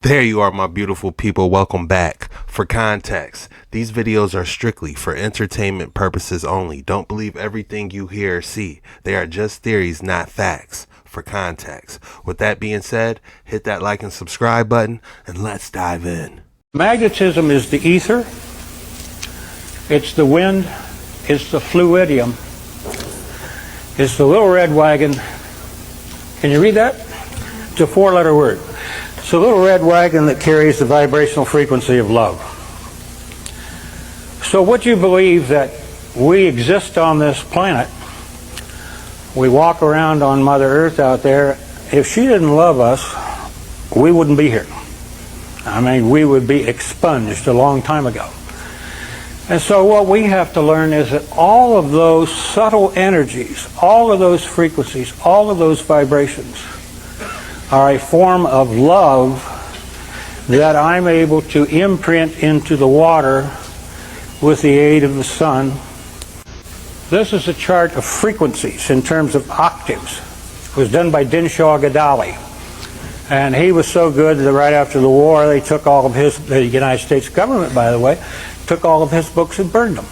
There you are, my beautiful people. Welcome back. For context, these videos are strictly for entertainment purposes only. Don't believe everything you hear or see. They are just theories, not facts. For context. With that being said, hit that like and subscribe button, and let's dive in. Magnetism is the ether, it's the wind, it's the fluidium, it's the little red wagon. Can you read that? It's a four-letter word. It's a little red wagon that carries the vibrational frequency of love. So would you believe that we exist on this planet? We walk around on Mother Earth out there. If she didn't love us, we wouldn't be here. I mean, we would be expunged a long time ago. And so what we have to learn is that all of those subtle energies, all of those frequencies, all of those vibrations are a form of love that I'm able to imprint into the water with the aid of the sun. This is a chart of frequencies in terms of octaves. It was done by Dinshaw Gadali. And he was so good that right after the war, they took all of his, the United States government, by the way, took all of his books and burned them.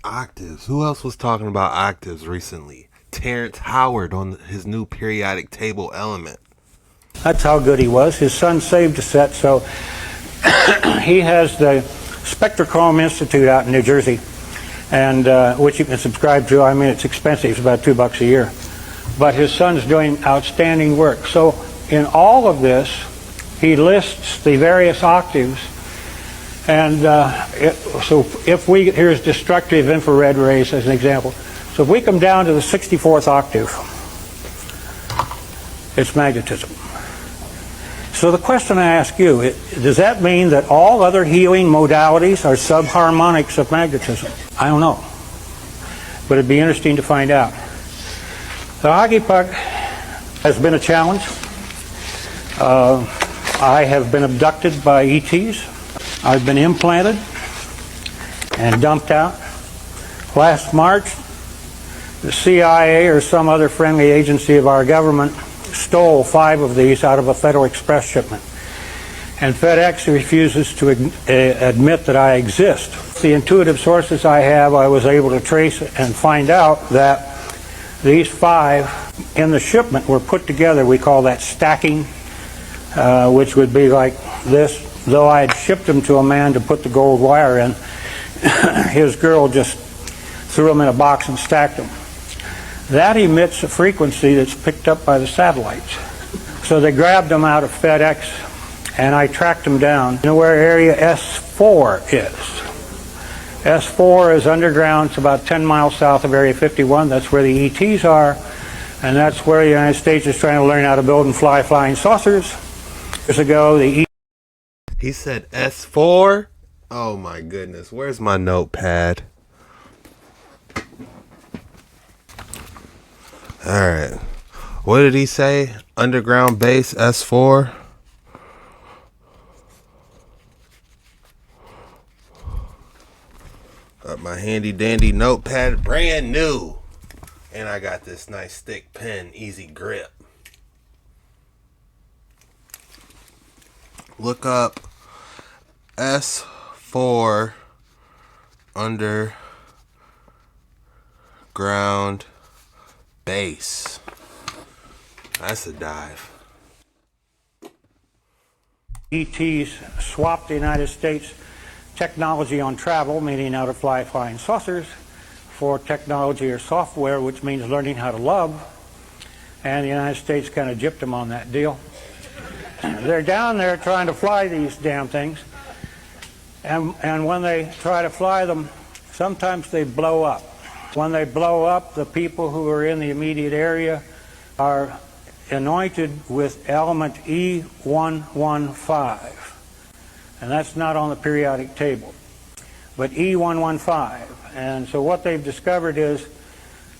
Octaves. Who else was talking about octaves recently? Terrence Howard on his new periodic table element. That's how good he was. His son saved a set, so he has the Spectrochrome Institute out in New Jersey, and which you can subscribe to. I mean, it's expensive. It's about $2 a year. But his son's doing outstanding work. So in all of this, he lists the various octaves. And so if we, here's destructive infrared rays as an example. So if we come down to the 64th octave, it's magnetism. So the question I ask you, does that mean that all other healing modalities are subharmonics of magnetism? I don't know. But it'd be interesting to find out. The hockey puck has been a challenge. I have been abducted by ETs. I've been implanted and dumped out. Last March, the CIA or some other friendly agency of our government stole 5 of these out of a Federal Express shipment. And FedEx refuses to admit that I exist. The intuitive sources I have, I was able to trace and find out that these 5 in the shipment were put together. We call that stacking, which would be like this. Though I had shipped them to a man to put the gold wire in, his girl just threw them in a box and stacked them. That emits a frequency that's picked up by the satellites. So they grabbed them out of FedEx, and I tracked them down. You know where area S4 is? S4 is underground. It's about 10 miles south of Area 51. That's where the ETs are, and that's where the United States is trying to learn how to build and fly flying saucers. Years ago, the He said S4? Oh my goodness. Where's my notepad? Alright. What did he say? Underground base S4? My handy dandy notepad, brand new. And I got this nice thick pen, easy grip. Look up S4 underground base. That's a dive. ETs swapped the United States technology on travel, meaning how to fly flying saucers, for technology or software, which means learning how to love. And the United States kind of gypped them on that deal. They're down there trying to fly these damn things, and when they try to fly them, sometimes they blow up. When they blow up, the people who are in the immediate area are anointed with element E115, and that's not on the periodic table, but E115. And so what they've discovered is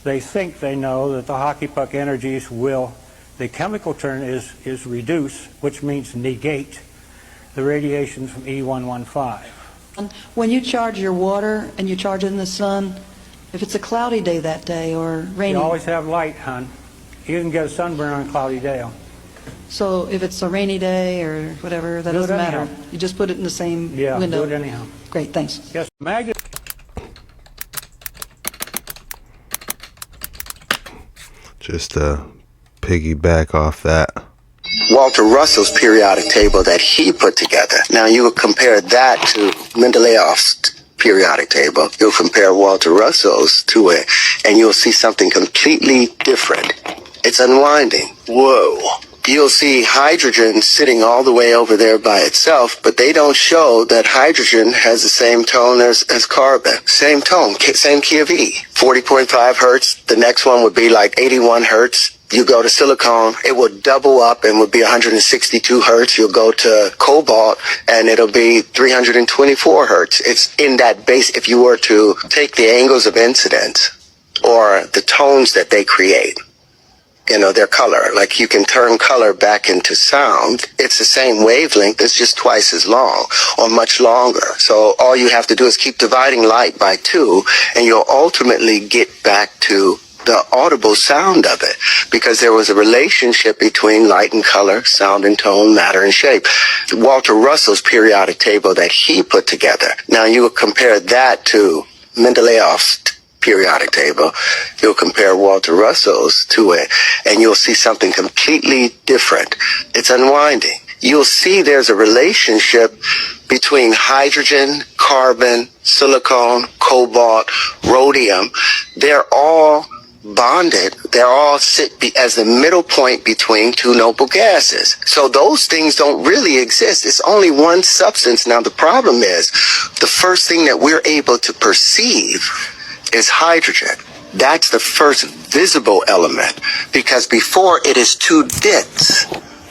they think they know that the hockey puck energies will, the chemical term is reduce, which means negate the radiation from E115. When you charge your water and you charge it in the sun, if it's a cloudy day that day or rainy. You always have light, hon. You can get a sunburn on a cloudy day. So if it's a rainy day or whatever, that Do it doesn't matter. anyhow. You just put it in the same Yeah, window. do it anyhow. Great, thanks. Yes, Maggie. Just to piggyback off that. Walter Russell's periodic table that he put together. Now you would compare that to Mendeleev's periodic table. You'll compare Walter Russell's to it, and you'll see something completely different. It's unwinding. Whoa. You'll see hydrogen sitting all the way over there by itself, but they don't show that hydrogen has the same tone as carbon. Same tone, same key of E. 40.5 hertz. The next one would be like 81 hertz. You go to silicon, it will double up and would be 162 hertz. You'll go to cobalt and it'll be 324 hertz. It's in that base. If you were to take the angles of incidence or the tones that they create, you know, their color, like you can turn color back into sound. It's the same wavelength. It's just twice as long or much longer. So all you have to do is keep dividing light by 2 and you'll ultimately get back to the audible sound of it, because there was a relationship between light and color, sound and tone, matter and shape. Walter Russell's periodic table that he put together. Now you would compare that to Mendeleev's periodic table. You'll compare Walter Russell's to it, and you'll see something completely different. It's unwinding. You'll see there's a relationship between hydrogen, carbon, silicon, cobalt, rhodium. They're all bonded. They're all sit as the middle point between two noble gases. So those things don't really exist. It's only one substance. Now the problem is the first thing that we're able to perceive is hydrogen. That's the first visible element, because before it is too dense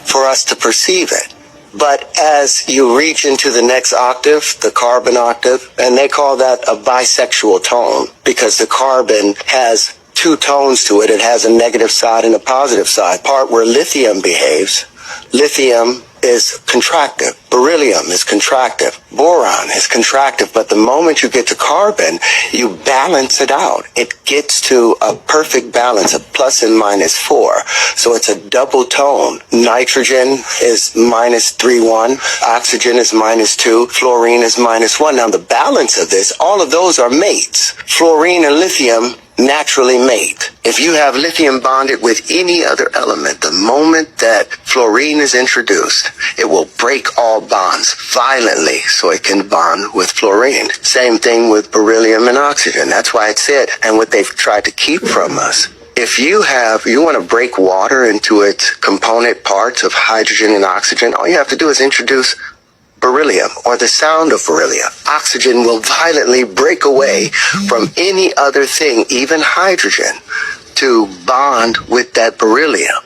for us to perceive it. But as you reach into the next octave, the carbon octave, and they call that a bisexual tone, because the carbon has 2 tones to it. It has a negative side and a positive side. Part where lithium behaves. Lithium is contractive. Beryllium is contractive. Boron is contractive. But the moment you get to carbon, you balance it out. It gets to a perfect balance, a plus and minus 4. So it's a double tone. Nitrogen is minus 3,1. Oxygen is minus 2. Fluorine is minus 1. Now the balance of this, all of those are mates. Fluorine and lithium naturally mate. If you have lithium bonded with any other element, the moment that fluorine is introduced, it will break all bonds violently so it can bond with fluorine. Same thing with beryllium and oxygen. That's why it's it. And what they've tried to keep from us. If you want to break water into its component parts of hydrogen and oxygen, all you have to do is introduce beryllium or the sound of beryllium. Oxygen will violently break away from any other thing, even hydrogen, to bond with that beryllium.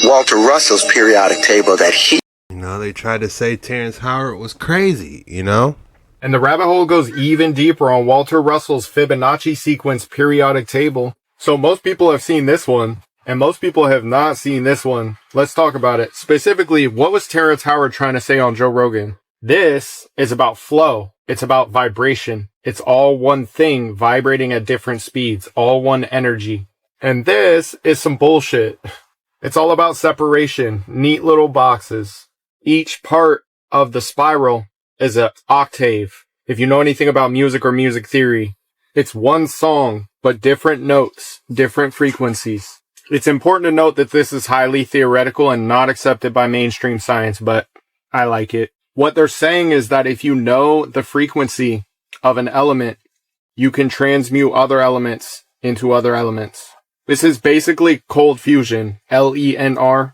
Walter Russell's periodic table that he... You know, they tried to say Terrence Howard was crazy, you know? And the rabbit hole goes even deeper on Walter Russell's Fibonacci sequence periodic table. So most people have seen this one, and most people have not seen this one. Let's talk about it. Specifically, what was Terrence Howard trying to say on Joe Rogan? This is about flow. It's about vibration. It's all one thing vibrating at different speeds, all one energy. And this is some bullshit. It's all about separation, neat little boxes. Each part of the spiral is an octave. If you know anything about music or music theory, it's one song, but different notes, different frequencies. It's important to note that this is highly theoretical and not accepted by mainstream science, but I like it. What they're saying is that if you know the frequency of an element, you can transmute other elements into other elements. This is basically cold fusion, LENR.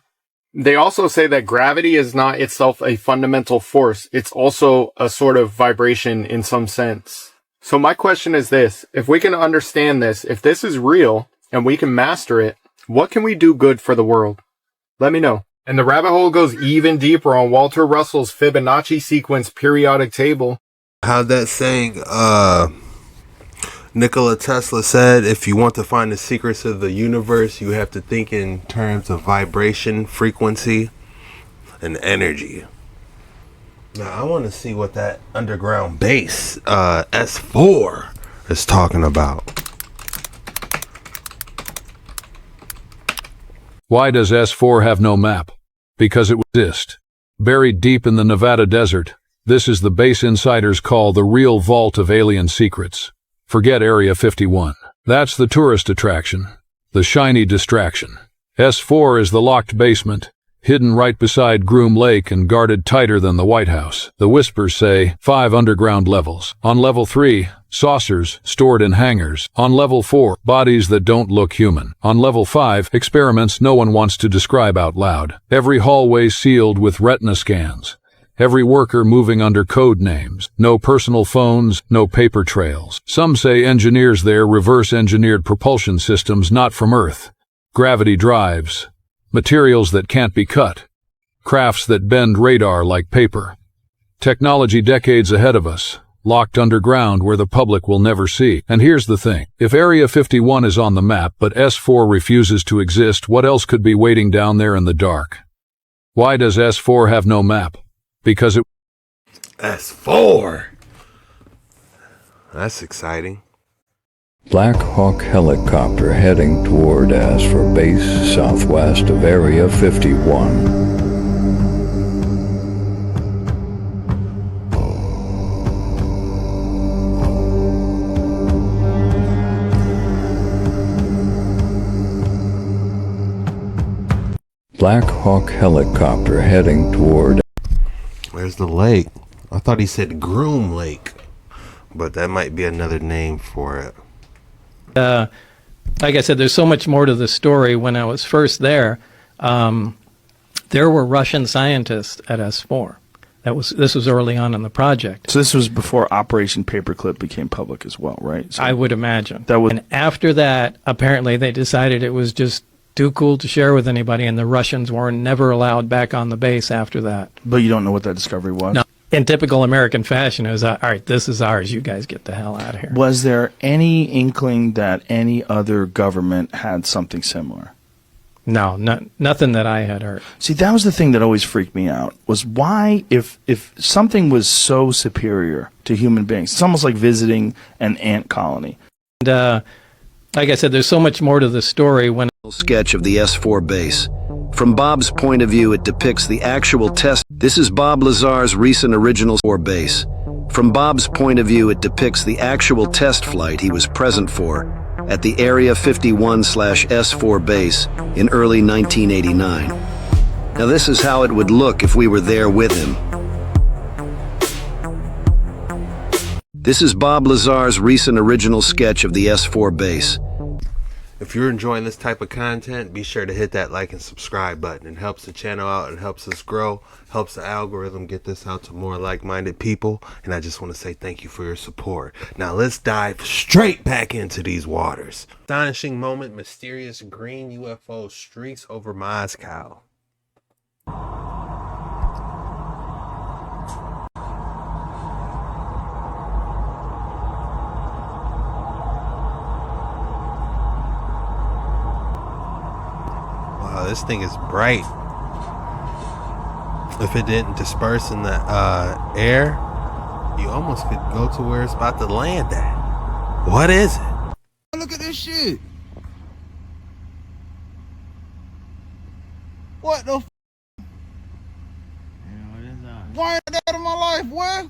They also say that gravity is not itself a fundamental force. It's also a sort of vibration in some sense. So my question is this: if we can understand this, if this is real and we can master it, what can we do good for the world? Let me know. And the rabbit hole goes even deeper on Walter Russell's Fibonacci sequence periodic table. How'd that saying, Nikola Tesla said, if you want to find the secrets of the universe, you have to think in terms of vibration, frequency, and energy. Now, I want to see what that underground bass, S4, is talking about. Why does S4 have no map? because it would exist. Buried deep in the Nevada desert, this is the base insiders call the real vault of alien secrets. Forget Area 51. That's the tourist attraction, the shiny distraction. S4 is the locked basement, hidden right beside Groom Lake and guarded tighter than the White House. The whispers say 5 underground levels. On level 3, saucers stored in hangars. On level 4, bodies that don't look human. On level 5, experiments no one wants to describe out loud. Every hallway sealed with retina scans. Every worker moving under code names. No personal phones, no paper trails. Some say engineers there reverse-engineered propulsion systems not from Earth. Gravity drives. Materials that can't be cut. Crafts that bend radar like paper. Technology decades ahead of us, locked underground where the public will never see. And here's the thing. If Area 51 is on the map but S4 refuses to exist, what else could be waiting down there in the dark? Why does S4 have no map? Because it... S4. That's exciting. Black Hawk helicopter heading toward S4 base southwest of Area 51. Black Hawk helicopter heading toward... Where's the lake? I thought he said Groom Lake, but that might be another name for it. Like I said, there's so much more to the story. When I was first there were Russian scientists at S4. This was early on in the project. So this was before Operation Paperclip became public as well, right? So I would imagine. That was... And after that, apparently they decided it was just too cool to share with anybody, and the Russians were never allowed back on the base after that. But you don't know what that discovery was? No. In typical American fashion, it was, all right, this is ours. You guys get the hell out of here. Was there any inkling that any other government had something similar? No, nothing that I had heard. See, that was the thing that always freaked me out, was why, if something was so superior to human beings, it's almost like visiting an ant colony. And, like I said, there's so much more to the story. When sketch of the S4 base. From Bob's point of view, it depicts the actual test. This is Bob Lazar's recent original S4 base. From Bob's point of view, it depicts the actual test flight he was present for at the Area 51/S4 base in early 1989. Now this is how it would look if we were there with him. This is Bob Lazar's recent original sketch of the S4 base. If you're enjoying this type of content, be sure to hit that like and subscribe button. It helps the channel out, it helps us grow, helps the algorithm get this out to more like-minded people, and I just want to say thank you for your support. Now let's dive straight back into these waters. Astonishing moment, mysterious green UFO streaks over Moscow. This thing is bright. If it didn't disperse in the air, you almost could go to where it's about to land at. What is it? Look at this shit. What the f? Why ain't that in my life, boy?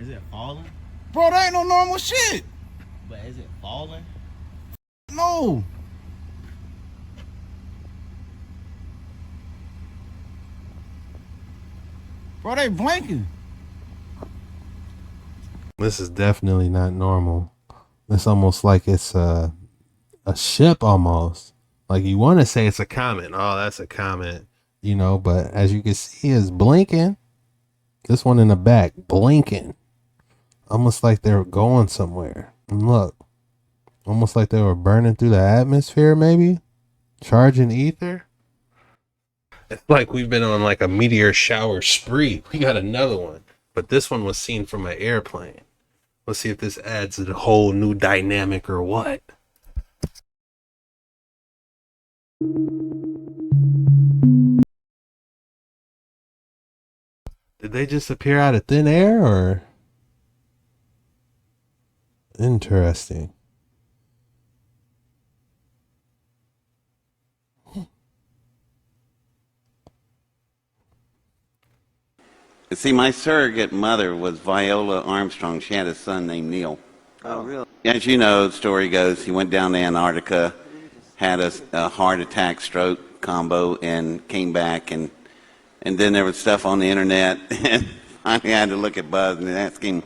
Is it falling? Bro, that ain't no normal shit. But is it falling? No. Bro, they blinking. This is definitely not normal. It's almost like it's a ship almost. Like you want to say it's a comet. Oh, that's a comet, you know, but as you can see, it's blinking. This one in the back, blinking. Almost like they're going somewhere. And look, almost like they were burning through the atmosphere, maybe. Charging ether. It's like we've been on like a meteor shower spree. We got another one. But this one was seen from an airplane. Let's see if this adds a whole new dynamic or what. Did they just appear out of thin air or? Interesting. See, my surrogate mother was Viola Armstrong. She had a son named Neil. Oh, really? As you know, the story goes, he went down to Antarctica, had a heart attack, stroke combo, and came back. And then there was stuff on the internet. And finally I had to look at Buzz and ask him,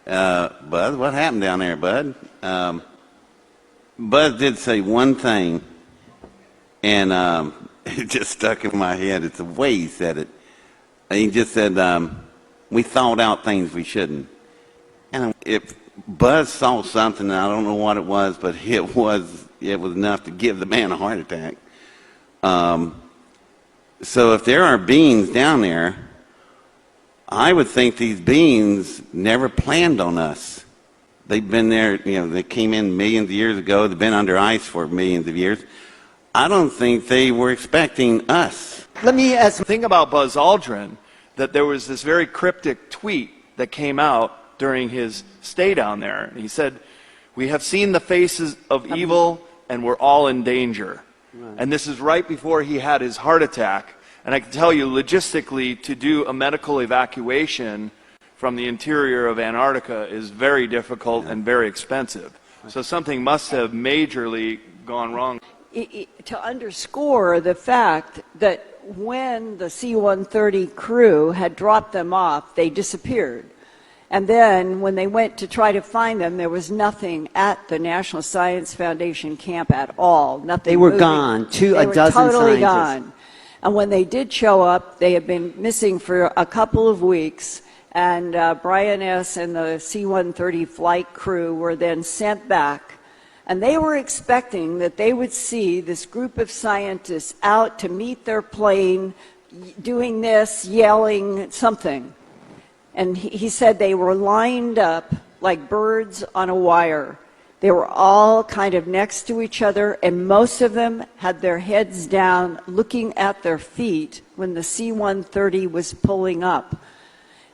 Buzz, what happened down there, Bud? Buzz did say one thing, and it just stuck in my head. It's the way he said it. He just said, we thought out things we shouldn't. And if Buzz saw something, I don't know what it was, but it was enough to give the man a heart attack. So if there are beings down there, I would think these beings never planned on us. They've been there, they came in millions of years ago. They've been under ice for millions of years. I don't think they were expecting us. Let me ask the thing about Buzz Aldrin, that there was this very cryptic tweet that came out during his stay down there. He said, "We have seen the faces of evil and we're all in danger." Right. And this is right before he had his heart attack. And I can tell you, logistically, to do a medical evacuation from the interior of Antarctica is very difficult and very expensive. So something must have majorly gone wrong. To underscore the fact that when the C-130 crew had dropped them off, they disappeared. And then when they went to try to find them, there was nothing at the National Science Foundation camp at all. Nothing. They were moving. gone. They were dozen totally scientists. gone. And when they did show up, they had been missing for a couple of weeks. And Brian S. and the C-130 flight crew were then sent back. And they were expecting that they would see this group of scientists out to meet their plane, doing this, yelling something. And he said they were lined up like birds on a wire. They were all kind of next to each other, and most of them had their heads down, looking at their feet when the C-130 was pulling up.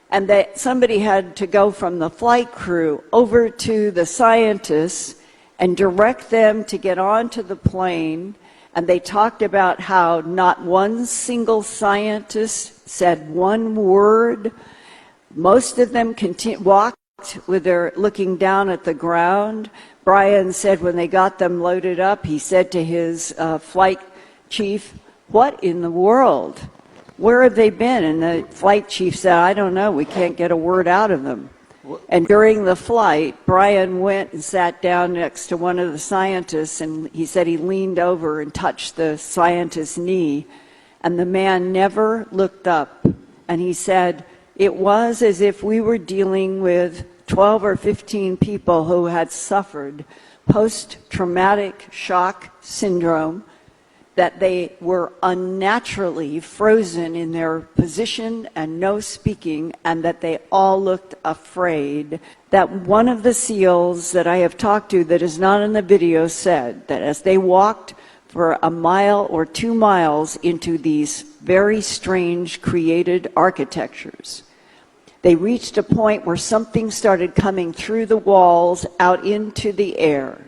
And that somebody had to go from the flight crew over to the scientists and direct them to get onto the plane. And they talked about how not one single scientist said one word. Most of them walked with their looking down at the ground. Brian said when they got them loaded up, he said to his flight chief, "What in the world? Where have they been?" And the flight chief said, "I don't know. We can't get a word out of them." And during the flight, Brian went and sat down next to one of the scientists, and he said he leaned over and touched the scientist's knee, and the man never looked up. And he said, it was as if we were dealing with 12 or 15 people who had suffered post-traumatic shock syndrome, that they were unnaturally frozen in their position and no speaking, and that they all looked afraid. That one of the SEALs that I have talked to that is not in the video said that as they walked for a mile or 2 miles into these very strange created architectures, they reached a point where something started coming through the walls out into the air.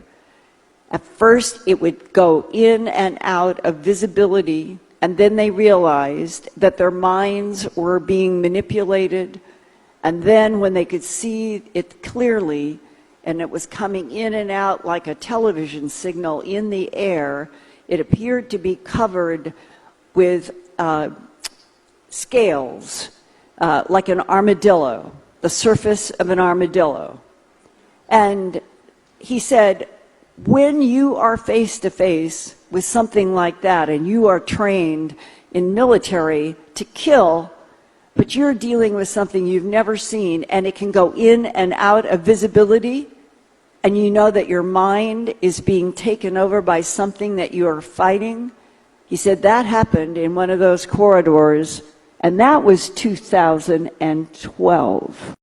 At first, it would go in and out of visibility, and then they realized that their minds were being manipulated. And then when they could see it clearly, and it was coming in and out like a television signal in the air, it appeared to be covered with scales, like an armadillo, the surface of an armadillo. And he said, when you are face to face with something like that, and you are trained in military to kill, but you're dealing with something you've never seen, and it can go in and out of visibility, and you know that your mind is being taken over by something that you are fighting. He said that happened in one of those corridors, and that was 2012.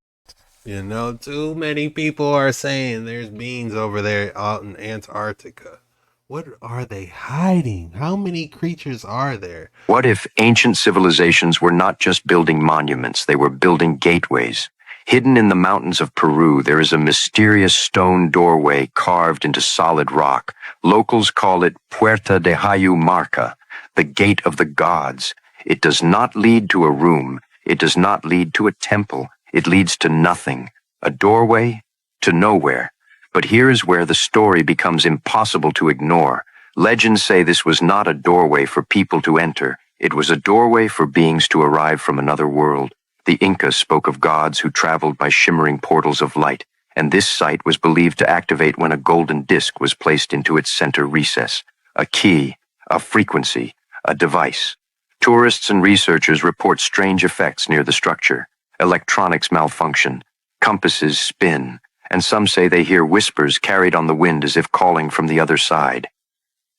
You know, too many people are saying there's beings over there out in Antarctica. What are they hiding? How many creatures are there? What if ancient civilizations were not just building monuments, they were building gateways? Hidden in the mountains of Peru, there is a mysterious stone doorway carved into solid rock. Locals call it Puerta de Hayu Marca, the Gate of the Gods. It does not lead to a room. It does not lead to a temple. It leads to nothing. A doorway to nowhere. But here is where the story becomes impossible to ignore. Legends say this was not a doorway for people to enter. It was a doorway for beings to arrive from another world. The Incas spoke of gods who traveled by shimmering portals of light, and this site was believed to activate when a golden disc was placed into its center recess. A key, a frequency, a device. Tourists and researchers report strange effects near the structure. Electronics malfunction, compasses spin, and some say they hear whispers carried on the wind as if calling from the other side.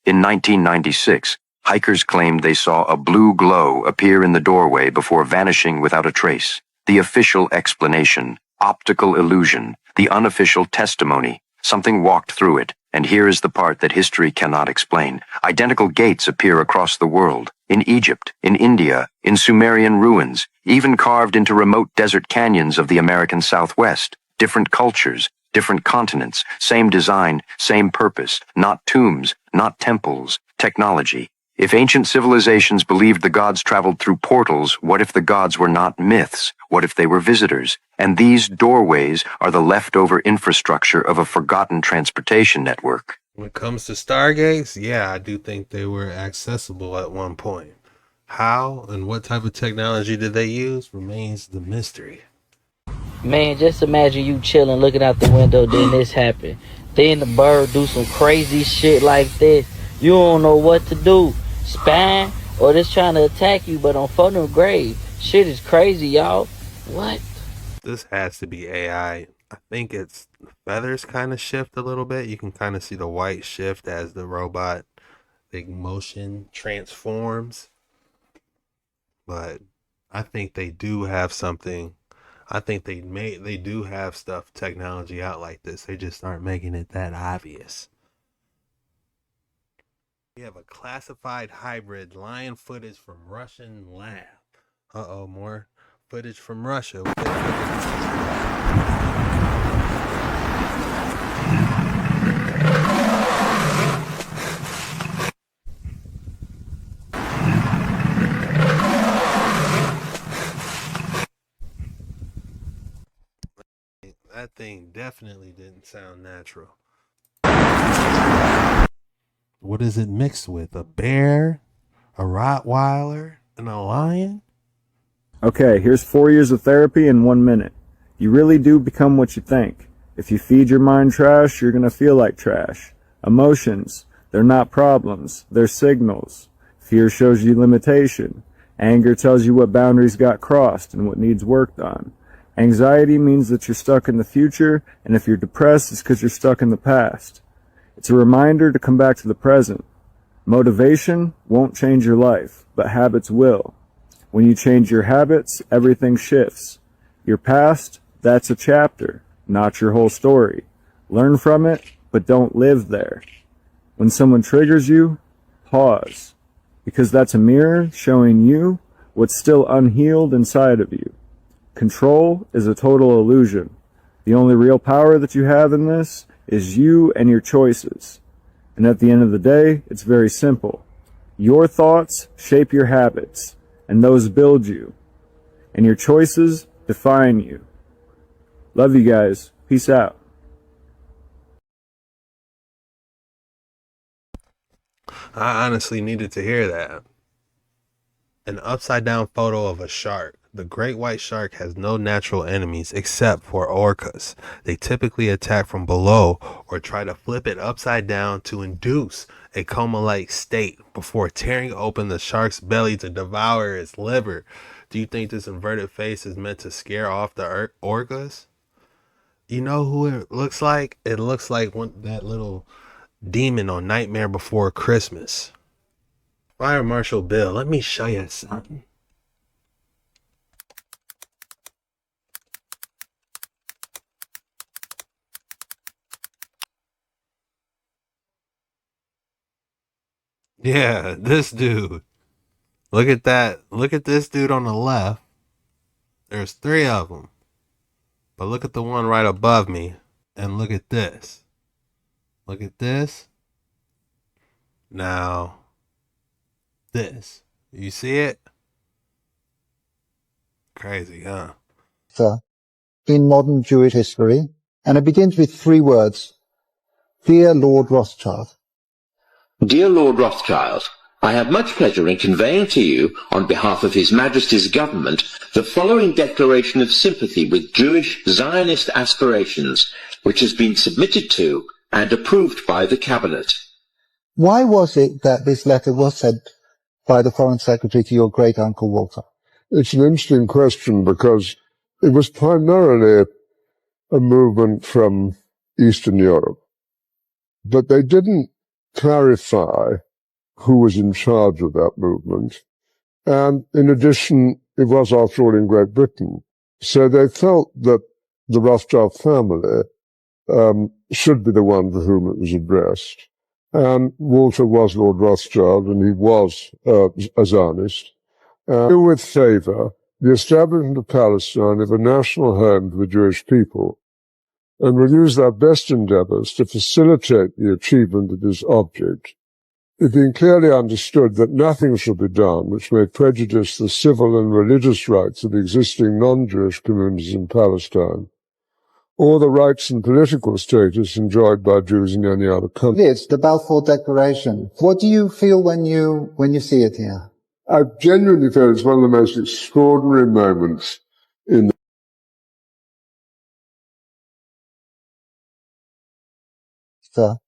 In 1996, hikers claimed they saw a blue glow appear in the doorway before vanishing without a trace. The official explanation, optical illusion, the unofficial testimony, something walked through it, and here is the part that history cannot explain. Identical gates appear across the world, in Egypt, in India, in Sumerian ruins, even carved into remote desert canyons of the American Southwest. Different cultures, different continents, same design, same purpose, not tombs, not temples, technology. If ancient civilizations believed the gods traveled through portals, what if the gods were not myths? What if they were visitors? And these doorways are the leftover infrastructure of a forgotten transportation network. When it comes to stargates, yeah, I do think they were accessible at one point. How and what type of technology did they use remains the mystery. Man, just imagine you chilling, looking out the window, then this happen. Then the bird do some crazy shit like this. You don't know what to do. Spine, or just trying to attack you, but on photo grave. Shit is crazy, y'all. What? This has to be AI. I think its feathers kind of shift a little bit. You can kind of see the white shift as the robot, the motion transforms. But I think they do have something. I think they do have stuff, technology out like this. They just aren't making it that obvious. We have a classified hybrid lion footage from Russian lab. Uh-oh, more footage from Russia. That thing definitely didn't sound natural. What is it mixed with? A bear, a Rottweiler, and a lion? Okay, here's 4 years of therapy in 1 minute. You really do become what you think. If you feed your mind trash, you're gonna feel like trash. Emotions, they're not problems, they're signals. Fear shows you limitation. Anger tells you what boundaries got crossed and what needs worked on. Anxiety means that you're stuck in the future, and if you're depressed, it's because you're stuck in the past. It's a reminder to come back to the present. Motivation won't change your life, but habits will. When you change your habits, everything shifts. Your past, that's a chapter, not your whole story. Learn from it, but don't live there. When someone triggers you, pause, because that's a mirror showing you what's still unhealed inside of you. Control is a total illusion. The only real power that you have in this is you and your choices. And at the end of the day, it's very simple. Your thoughts shape your habits, and those build you. And your choices define you. Love you guys. Peace out. I honestly needed to hear that. An upside down photo of a shark. The great white shark has no natural enemies except for orcas. They typically attack from below or try to flip it upside down to induce a coma-like state before tearing open the shark's belly to devour its liver. Do you think this inverted face is meant to scare off the orcas? You know who it looks like? It looks like that little demon on Nightmare Before Christmas. Fire Marshal Bill, let me show you something. Yeah, this dude. Look at that. Look at this dude on the left. There's 3 of them. But look at the one right above me. And look at this. Look at this. Now, this. You see it? Crazy, huh? In modern Jewish history, and it begins with 3 words. Dear Lord Rothschild. Dear Lord Rothschild, I have much pleasure in conveying to you, on behalf of His Majesty's government, the following declaration of sympathy with Jewish Zionist aspirations, which has been submitted to and approved by the Cabinet. Why was it that this letter was sent by the Foreign Secretary to your great-uncle Walter? It's an interesting question because it was primarily a movement from Eastern Europe, but they didn't clarify who was in charge of that movement. And in addition, it was, after all, in Great Britain. So they felt that the Rothschild family should be the one to whom it was addressed. And Walter was Lord Rothschild, and he was a Zionist. With favour the establishment of Palestine as a national home for the Jewish people, and will use their best endeavours to facilitate the achievement of this object. It being clearly understood that nothing shall be done which may prejudice the civil and religious rights of existing non-Jewish communities in Palestine, or the rights and political status enjoyed by Jews in any other country. It's the Balfour Declaration. What do you feel when you see it here? I genuinely feel it's one of the most extraordinary moments in the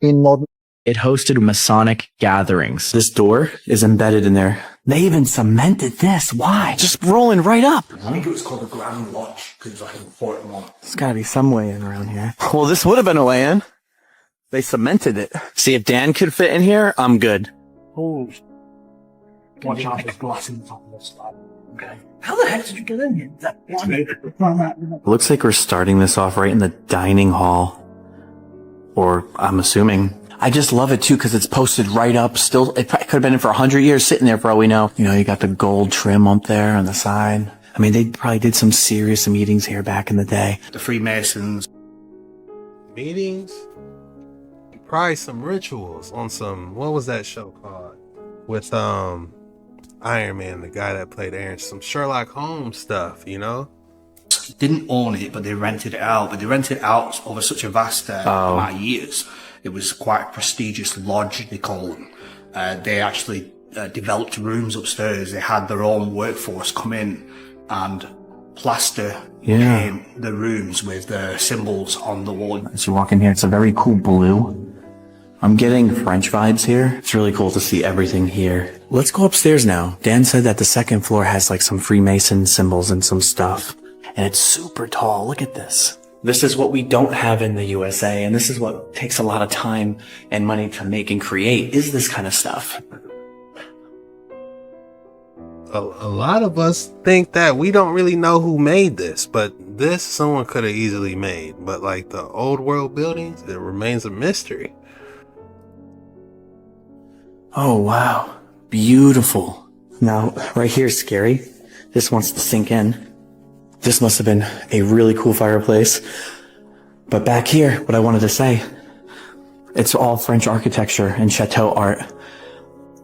in modern. It hosted Masonic gatherings. This door is embedded in there. They even cemented this. Why? Just rolling right up. I think it was called the Grand Lodge, because it was like an important one. There's gotta be some way in around here. Well, this would have been a way in. They cemented it. See, if Dan could fit in here, I'm good. Oh. Watch out, there's glass in the top of this slab. Okay. How the heck did you get in here? That It looks like we're starting this off right in the dining hall. Or, I'm assuming. I just love it too, because it's posted right up. Still, it could have been in for 100 years, sitting there for all we know. You know, you got the gold trim up there on the side. I mean, they probably did some serious meetings here back in the day. The Freemasons. Meetings? Probably some rituals on some, what was that show called? With, Iron Man, the guy that played Aaron, some Sherlock Holmes stuff, you know? Didn't own it, but they rented it out. But they rented it out over such a vast amount of years. It was quite a prestigious lodge, they call them. They actually developed rooms upstairs. They had their own workforce come in and plaster the rooms with the symbols on the wall. As you walk in here, it's a very cool blue. I'm getting French vibes here. It's really cool to see everything here. Let's go upstairs now. Dan said that the second floor has like some Freemason symbols and some stuff. And it's super tall. Look at this. This is what we don't have in the USA, and this is what takes a lot of time and money to make and create, is this kind of stuff. A lot of us think that we don't really know who made this, but this someone could have easily made. But like the old world buildings, it remains a mystery. Oh, wow. Beautiful. Now, right here is scary. This wants to sink in. This must have been a really cool fireplace. But back here, what I wanted to say, it's all French architecture and chateau art.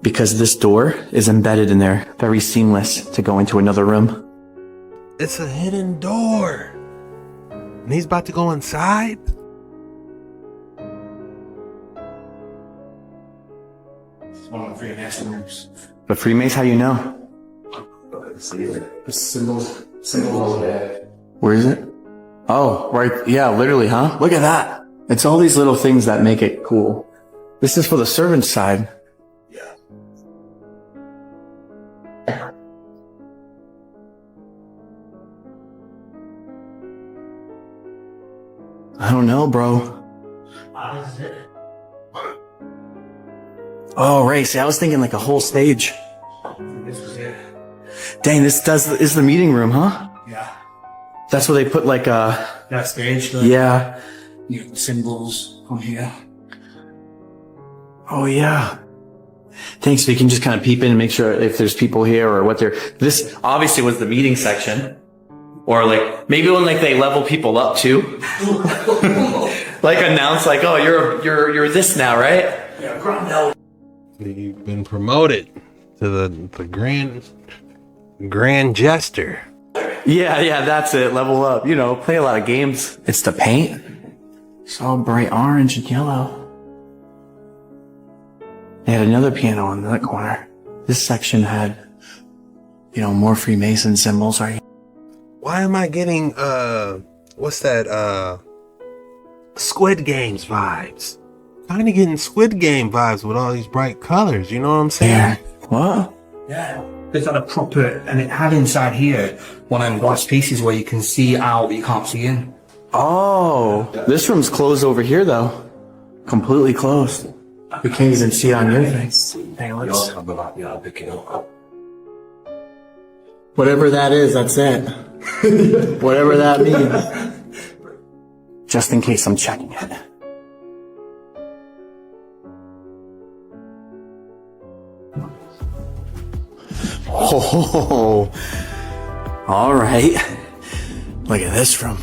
Because this door is embedded in there, very seamless to go into another room. It's a hidden door. And he's about to go inside? It's one of the Freemason rooms. But Freemason, how you know? The symbol over there. Where is it? Oh, right. Yeah, literally, huh? Look at that. It's all these little things that make it cool. This is for the servant's side. Yeah. I don't know, bro. What is it? Oh, right. See, I was thinking like a whole stage. This was it. Dang, this is the meeting room, huh? Yeah. That's where they put like that stage. Yeah. You have symbols on here. Oh yeah. Thanks. So you can just kind of peep in and make sure if there's people here or what they're. This obviously was the meeting section, or like maybe when like they level people up too, like announce like, oh, you're this now, right? Yeah, Grandel. You've been promoted to the grand jester. Yeah, that's it. Level up. You know, play a lot of games. It's the paint. It's all bright orange and yellow. They had another piano in that corner. This section had, you know, more Freemason symbols right here. Why am I getting, what's that, Squid Games vibes? Kind of getting Squid Game vibes with all these bright colors, you know what I'm saying? Yeah. What? Yeah. It's like a proper, and it had inside here one of them glass pieces where you can see out, but you can't see in. Oh, this room's closed over here though. Completely closed. We can't even see it on your face. Hey, let's... Whatever that is, that's it. Whatever that means. Just in case I'm checking it. Oh, all right. Look at this room.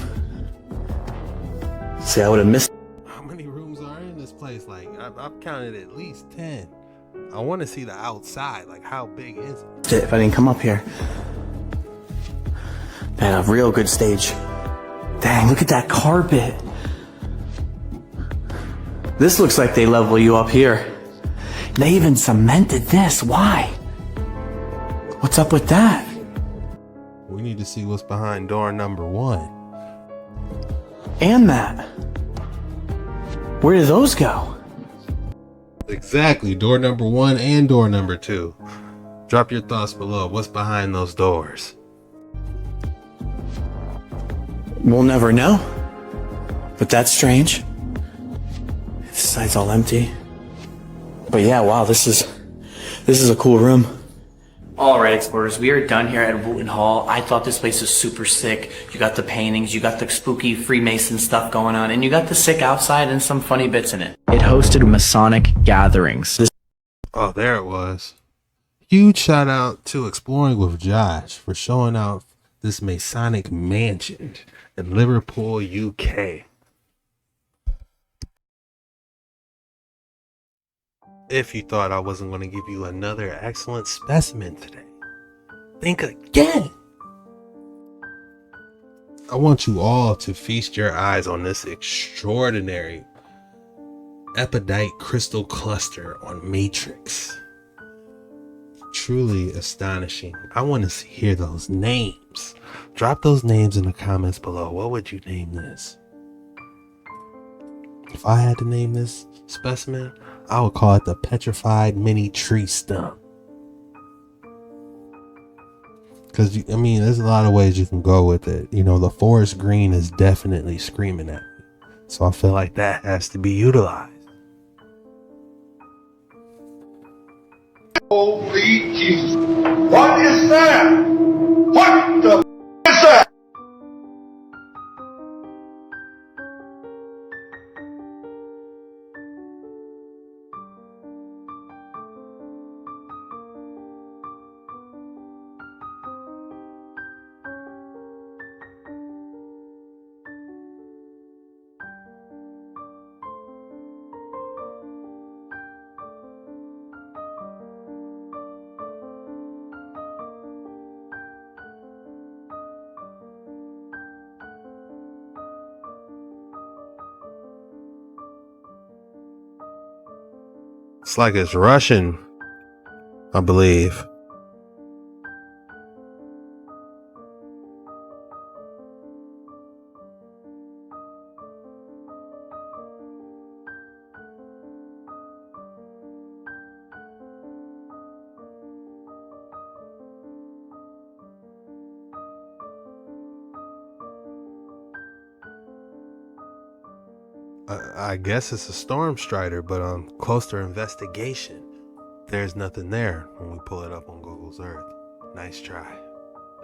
See, I would have missed. How many rooms are in this place? Like, I've counted at least 10. I want to see the outside. Like, how big is it? If I didn't come up here. They had a real good stage. Dang, look at that carpet. This looks like they level you up here. They even cemented this. Why? What's up with that? We need to see what's behind door number 1. And that. Where do those go? Exactly, door number 1 and door number 2. Drop your thoughts below. What's behind those doors? We'll never know. But that's strange. This side's all empty. But yeah, wow, this is a cool room. Alright, explorers, we are done here at Wooten Hall. I thought this place was super sick. You got the paintings, you got the spooky Freemason stuff going on, and you got the sick outside and some funny bits in it. It hosted Masonic gatherings. Oh, there it was. Huge shout out to Exploring with Josh for showing out this Masonic mansion in Liverpool, UK. If you thought I wasn't going to give you another excellent specimen today, think again. I want you all to feast your eyes on this extraordinary epidite crystal cluster on Matrix. Truly astonishing. I want to hear those names. Drop those names in the comments below. What would you name this? If I had to name this specimen, I would call it the Petrified Mini Tree Stump. Because, I mean, there's a lot of ways you can go with it. You know, the forest green is definitely screaming at me. So I feel like that has to be utilized. Holy Jesus. What is that? What the is that? It's like it's Russian, I believe. I guess it's a storm strider, but on closer investigation, there's nothing there when we pull it up on Google's Earth. Nice try.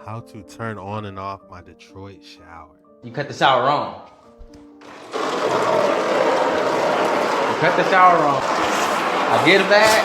How to turn on and off my Detroit shower. You cut the shower wrong. You cut the shower wrong. I get it back.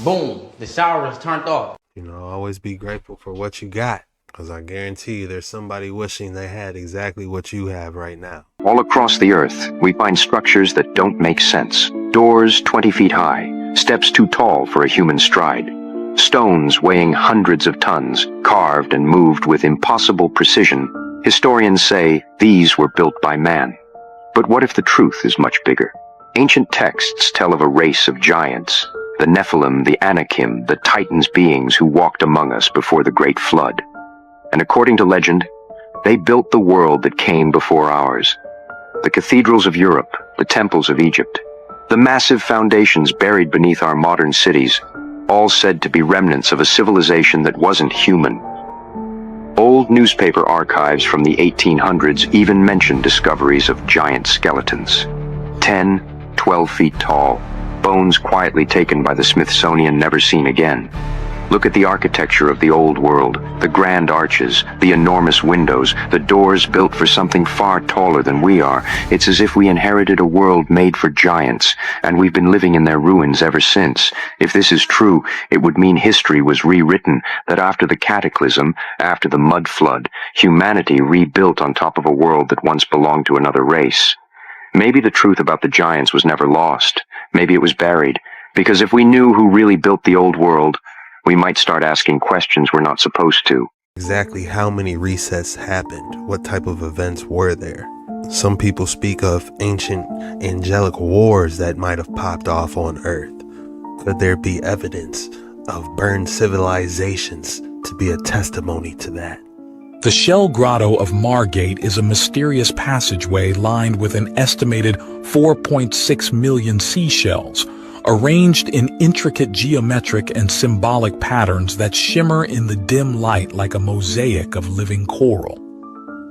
Boom. The shower was turned off. You know, always be grateful for what you got. Because I guarantee you there's somebody wishing they had exactly what you have right now. All across the earth, we find structures that don't make sense. Doors 20 feet high, steps too tall for a human stride. Stones weighing hundreds of tons, carved and moved with impossible precision. Historians say these were built by man. But what if the truth is much bigger? Ancient texts tell of a race of giants, the Nephilim, the Anakim, the Titans beings who walked among us before the Great Flood. And according to legend, they built the world that came before ours. The cathedrals of Europe, the temples of Egypt, the massive foundations buried beneath our modern cities, all said to be remnants of a civilization that wasn't human. Old newspaper archives from the 1800s even mention discoveries of giant skeletons. 10, 12 feet tall, bones quietly taken by the Smithsonian, never seen again. Look at the architecture of the old world, the grand arches, the enormous windows, the doors built for something far taller than we are. It's as if we inherited a world made for giants, and we've been living in their ruins ever since. If this is true, it would mean history was rewritten, that after the cataclysm, after the mud flood, humanity rebuilt on top of a world that once belonged to another race. Maybe the truth about the giants was never lost. Maybe it was buried, because if we knew who really built the old world, we might start asking questions we're not supposed to. Exactly how many resets happened? What type of events were there? Some people speak of ancient angelic wars that might have popped off on Earth. Could there be evidence of burned civilizations to be a testimony to that? The Shell Grotto of Margate is a mysterious passageway lined with an estimated 4.6 million seashells, arranged in intricate geometric and symbolic patterns that shimmer in the dim light like a mosaic of living coral.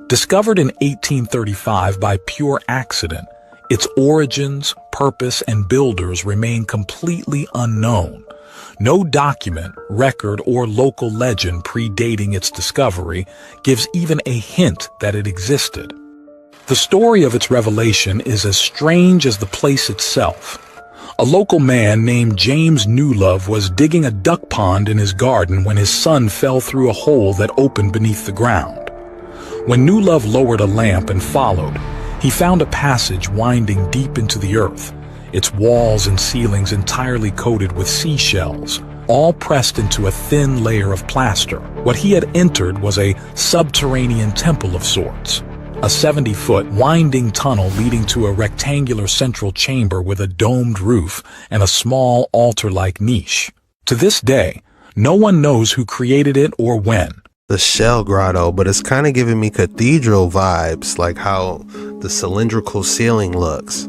Discovered in 1835 by pure accident, its origins, purpose, and builders remain completely unknown. No document, record, or local legend predating its discovery gives even a hint that it existed. The story of its revelation is as strange as the place itself. A local man named James Newlove was digging a duck pond in his garden when his son fell through a hole that opened beneath the ground. When Newlove lowered a lamp and followed, he found a passage winding deep into the earth, its walls and ceilings entirely coated with seashells, all pressed into a thin layer of plaster. What he had entered was a subterranean temple of sorts. A 70-foot winding tunnel leading to a rectangular central chamber with a domed roof and a small altar-like niche. To this day, no one knows who created it or when. The Shell Grotto, but it's kind of giving me cathedral vibes, like how the cylindrical ceiling looks.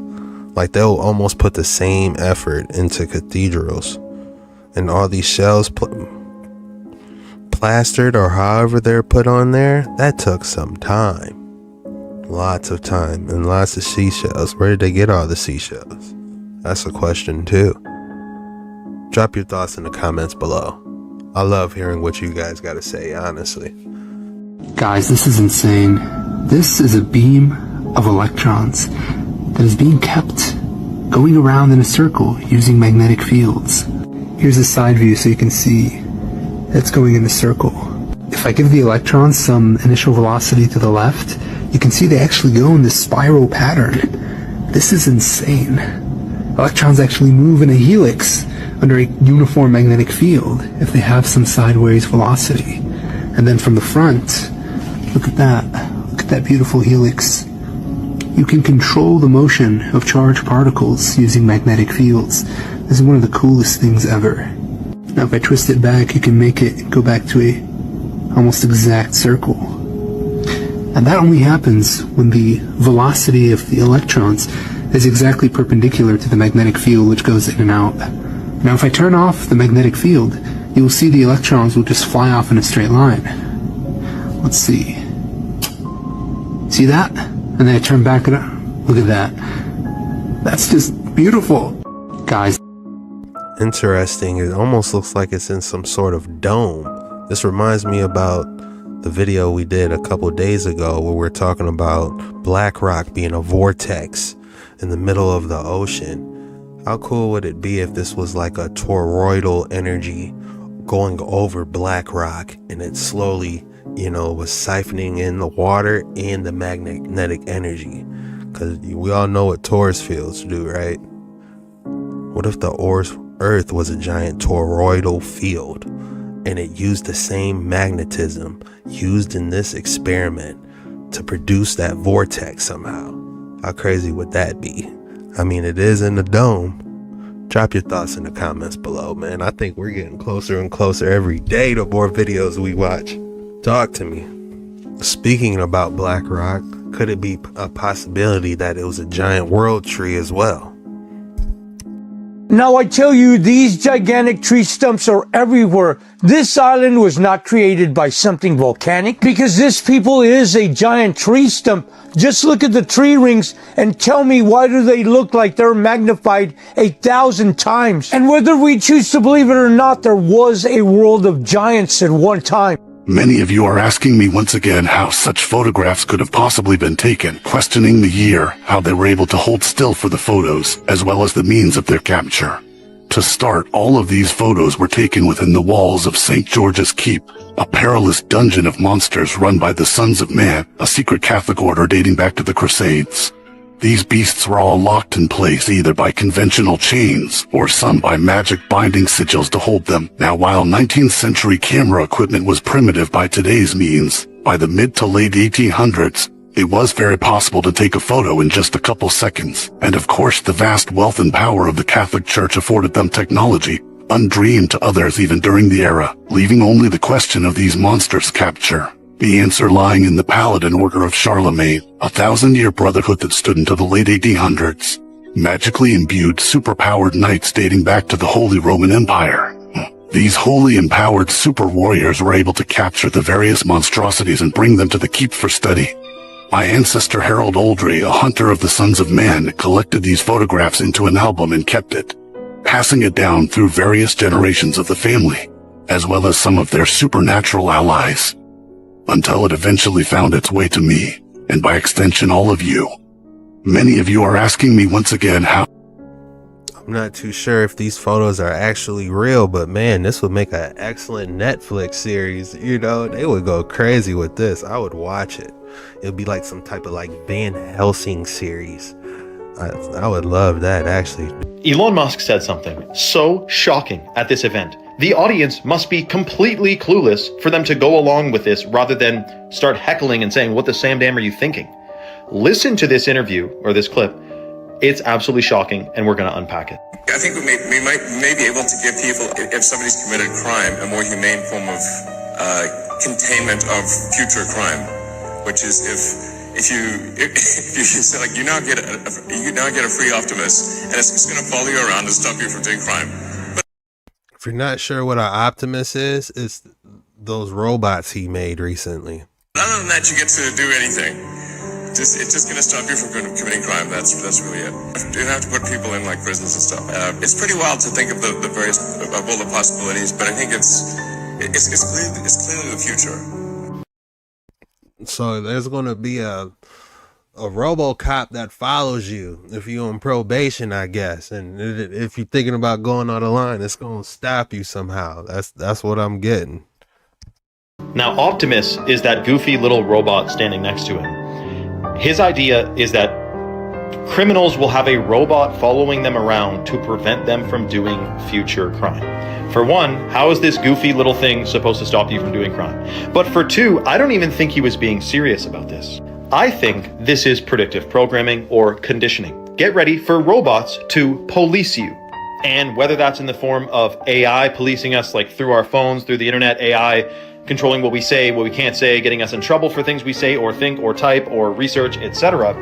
Like they'll almost put the same effort into cathedrals. And all these shells plastered or however they're put on there, that took some time. Lots of time and lots of seashells. Where did they get all the seashells? That's a question too. Drop your thoughts in the comments below. I love hearing what you guys got to say, honestly. Guys, this is insane. This is a beam of electrons that is being kept going around in a circle using magnetic fields. Here's a side view so you can see it's going in a circle. If I give the electrons some initial velocity to the left, you can see they actually go in this spiral pattern. This is insane. Electrons actually move in a helix under a uniform magnetic field if they have some sideways velocity. And then from the front, look at that. Look at that beautiful helix. You can control the motion of charged particles using magnetic fields. This is one of the coolest things ever. Now if I twist it back, you can make it go back to a almost exact circle. And that only happens when the velocity of the electrons is exactly perpendicular to the magnetic field which goes in and out. Now if I turn off the magnetic field, you will see the electrons will just fly off in a straight line. Let's see. See that? And then I turn back it up. Look at that. That's just beautiful. Guys. Interesting. It almost looks like it's in some sort of dome. This reminds me about the video we did a couple days ago where we're talking about Black Rock being a vortex in the middle of the ocean. How cool would it be if this was like a toroidal energy going over Black Rock and it slowly, was siphoning in the water and the magnetic energy? Because we all know what torus fields do, right? What if the Earth was a giant toroidal field, and it used the same magnetism used in this experiment to produce that vortex somehow. How crazy would that be? I mean, it is in the dome. Drop your thoughts in the comments below, man. I think we're getting closer and closer every day the more videos we watch. Talk to me. Speaking about Black Rock, could it be a possibility that it was a giant world tree as well? Now I tell you, these gigantic tree stumps are everywhere. This island was not created by something volcanic, because this people is a giant tree stump. Just look at the tree rings and tell me, why do they look like they're magnified 1,000 times? And whether we choose to believe it or not, there was a world of giants at one time. Many of you are asking me once again how such photographs could have possibly been taken, questioning the year, how they were able to hold still for the photos, as well as the means of their capture. To start, all of these photos were taken within the walls of St. George's Keep, a perilous dungeon of monsters run by the Sons of Man, a secret Catholic order dating back to the Crusades. These beasts were all locked in place either by conventional chains or some by magic binding sigils to hold them. Now, while 19th century camera equipment was primitive by today's means, by the mid to late 1800s, it was very possible to take a photo in just a couple seconds. And of course, the vast wealth and power of the Catholic Church afforded them technology, undreamed to others even during the era, leaving only the question of these monsters' capture. The answer lying in the Paladin Order of Charlemagne, a 1,000-year brotherhood that stood into the late 1800s. Magically imbued, superpowered knights dating back to the Holy Roman Empire. These wholly empowered super warriors were able to capture the various monstrosities and bring them to the keep for study. My ancestor Harold Oldry, a hunter of the Sons of Man, collected these photographs into an album and kept it, passing it down through various generations of the family, as well as some of their supernatural allies, until it eventually found its way to me, and by extension all of you. Many of you are asking me once again how. I'm not too sure if these photos are actually real, but man, this would make an excellent Netflix series. You know, they would go crazy with this. I would watch it. It'd be like some type of like Van Helsing series. I would love that, actually. Elon Musk said something so shocking at this event. The audience must be completely clueless for them to go along with this rather than start heckling and saying, what the Sam Dam are you thinking? Listen to this interview or this clip. It's absolutely shocking, and we're going to unpack it. I think we may be able to give people, if somebody's committed a crime, a more humane form of containment of future crime, which is if you say, like, you now get a free Optimus, and it's going to follow you around and stop you from doing crime. If you're not sure what an Optimus is, it's those robots he made recently. Other than that, you get to do anything. It's just going to stop you from committing crime. That's really it. You don't have to put people in like prisons and stuff. It's pretty wild to think of the various of all the possibilities, but I think it's clearly the future. So there's going to be a RoboCop that follows you if you're on probation, I guess, and if you're thinking about going on the line, it's going to stop you somehow. That's what I'm getting. Now, Optimus is that goofy little robot standing next to him. His idea is that criminals will have a robot following them around to prevent them from doing future crime. For one, how is this goofy little thing supposed to stop you from doing crime? But for two, I don't even think he was being serious about this. I think this is predictive programming or conditioning. Get ready for robots to police you. And whether that's in the form of AI policing us, like through our phones, through the internet, AI controlling what we say, what we can't say, getting us in trouble for things we say or think or type or research, etc.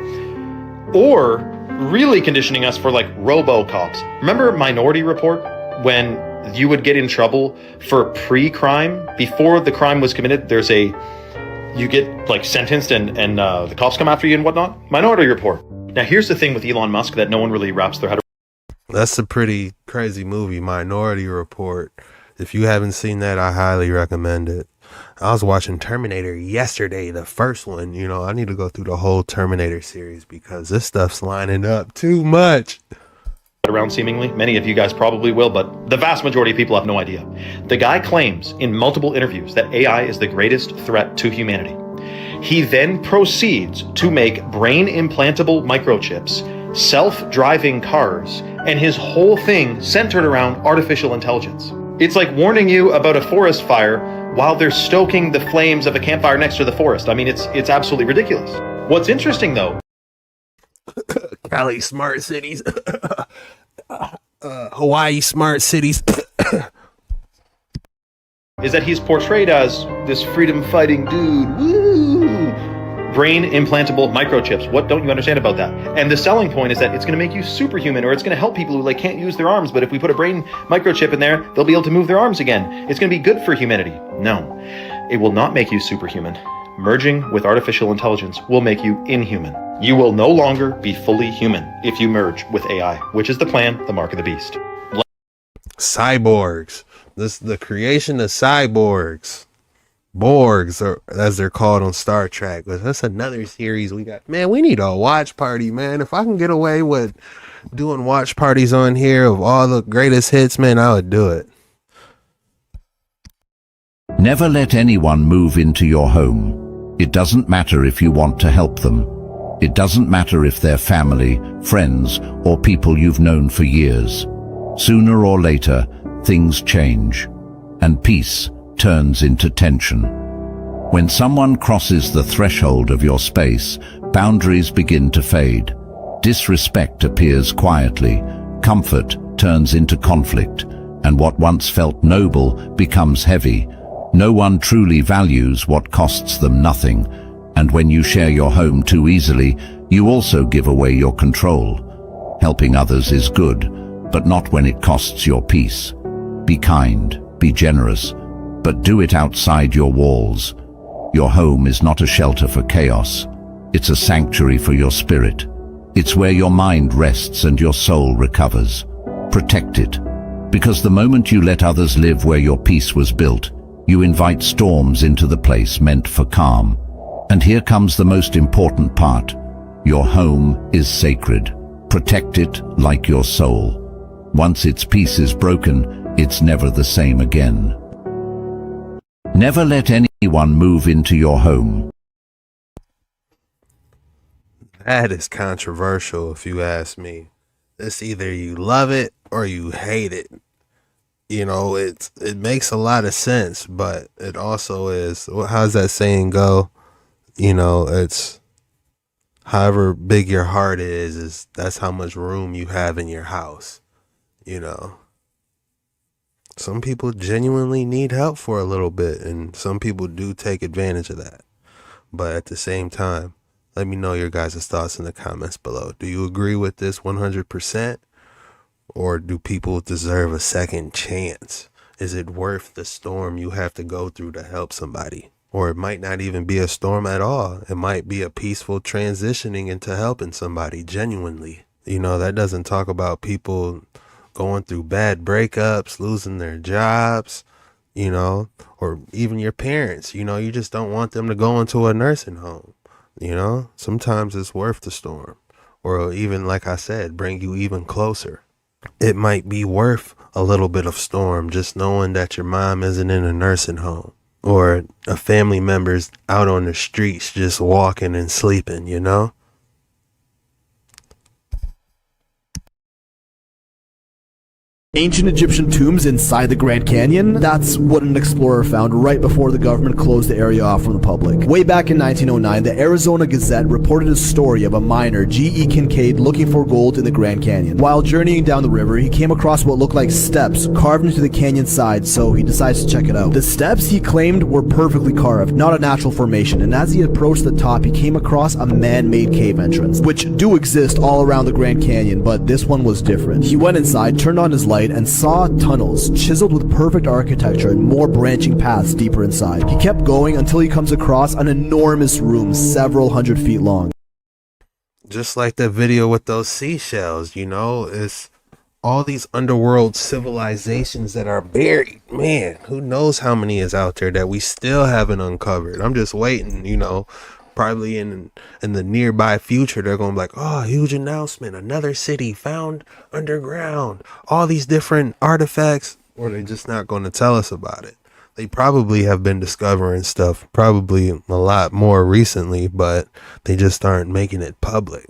Or really conditioning us for like RoboCops. Remember Minority Report, when you would get in trouble for pre-crime? Before the crime was committed, you get like sentenced and the cops come after you and whatnot. Minority Report. Now here's the thing with Elon Musk that no one really wraps their head around. That's a pretty crazy movie, Minority Report. If you haven't seen that, I highly recommend it. I was watching Terminator yesterday, the first one. You know, I need to go through the whole Terminator series because this stuff's lining up too much. Around seemingly. Many of you guys probably will, but the vast majority of people have no idea. The guy claims in multiple interviews that AI is the greatest threat to humanity. He then proceeds to make brain implantable microchips self-driving cars, and his whole thing centered around artificial intelligence. It's like warning you about a forest fire while they're stoking the flames of a campfire next to the forest. I mean, it's absolutely ridiculous. What's interesting, though, Cali smart cities, Hawaii smart cities, is that he's portrayed as this freedom-fighting dude. Woo! Brain implantable microchips. What don't you understand about that? And the selling point is that it's going to make you superhuman, or it's going to help people who like can't use their arms. But if we put a brain microchip in there, they'll be able to move their arms again. It's going to be good for humanity. No, it will not make you superhuman. Merging with artificial intelligence will make you inhuman. You will no longer be fully human if you merge with AI, which is the plan, the mark of the beast. Cyborgs. The creation of cyborgs. Borgs, or as they're called on Star Trek. But that's another series we got. Man, we need a watch party, man. If I can get away with doing watch parties on here of all the greatest hits, man, I would do it. Never let anyone move into your home. It doesn't matter if you want to help them. It doesn't matter if they're family, friends, or people you've known for years. Sooner or later, things change, and peace turns into tension. When someone crosses the threshold of your space, boundaries begin to fade. Disrespect appears quietly, comfort turns into conflict, and what once felt noble becomes heavy. No one truly values what costs them nothing, and when you share your home too easily, you also give away your control. Helping others is good, but not when it costs your peace. Be kind, be generous, but do it outside your walls. Your home is not a shelter for chaos. It's a sanctuary for your spirit. It's where your mind rests and your soul recovers. Protect it, because the moment you let others live where your peace was built, you invite storms into the place meant for calm. And here comes the most important part. Your home is sacred. Protect it like your soul. Once its peace is broken, it's never the same again. Never let anyone move into your home. That is controversial, if you ask me. It's either you love it or you hate it. You know, it makes a lot of sense, but it also is, how's that saying go? You know, it's however big your heart is that's how much room you have in your house. You know, some people genuinely need help for a little bit, and some people do take advantage of that. But at the same time, let me know your guys' thoughts in the comments below. Do you agree with this 100%? Or do people deserve a second chance? Is it worth the storm you have to go through to help somebody? Or it might not even be a storm at all. It might be a peaceful transitioning into helping somebody genuinely. You know, that doesn't talk about people going through bad breakups, losing their jobs, you know, or even your parents. You know, you just don't want them to go into a nursing home. You know, sometimes it's worth the storm, or even, like I said, bring you even closer. It might be worth a little bit of storm just knowing that your mom isn't in a nursing home, or a family member's out on the streets just walking and sleeping, you know? Ancient Egyptian tombs inside the Grand Canyon? That's what an explorer found right before the government closed the area off from the public. Way back in 1909, the Arizona Gazette reported a story of a miner, G.E. Kincaid, looking for gold in the Grand Canyon. While journeying down the river, he came across what looked like steps carved into the canyon side, so he decides to check it out. The steps, he claimed, were perfectly carved, not a natural formation, and as he approached the top, he came across a man-made cave entrance, which do exist all around the Grand Canyon, but this one was different. He went inside, turned on his light, and saw tunnels chiseled with perfect architecture and more branching paths deeper inside. He kept going until he comes across an enormous room several hundred feet long. Just like that video with those seashells, you know, it's all these underworld civilizations that are buried. Man, who knows how many is out there that we still haven't uncovered. I'm just waiting, you know. Probably in the nearby future, they're going to be like, oh, huge announcement, another city found underground, all these different artifacts, or they're just not going to tell us about it. They probably have been discovering stuff, probably a lot more recently, but they just aren't making it public.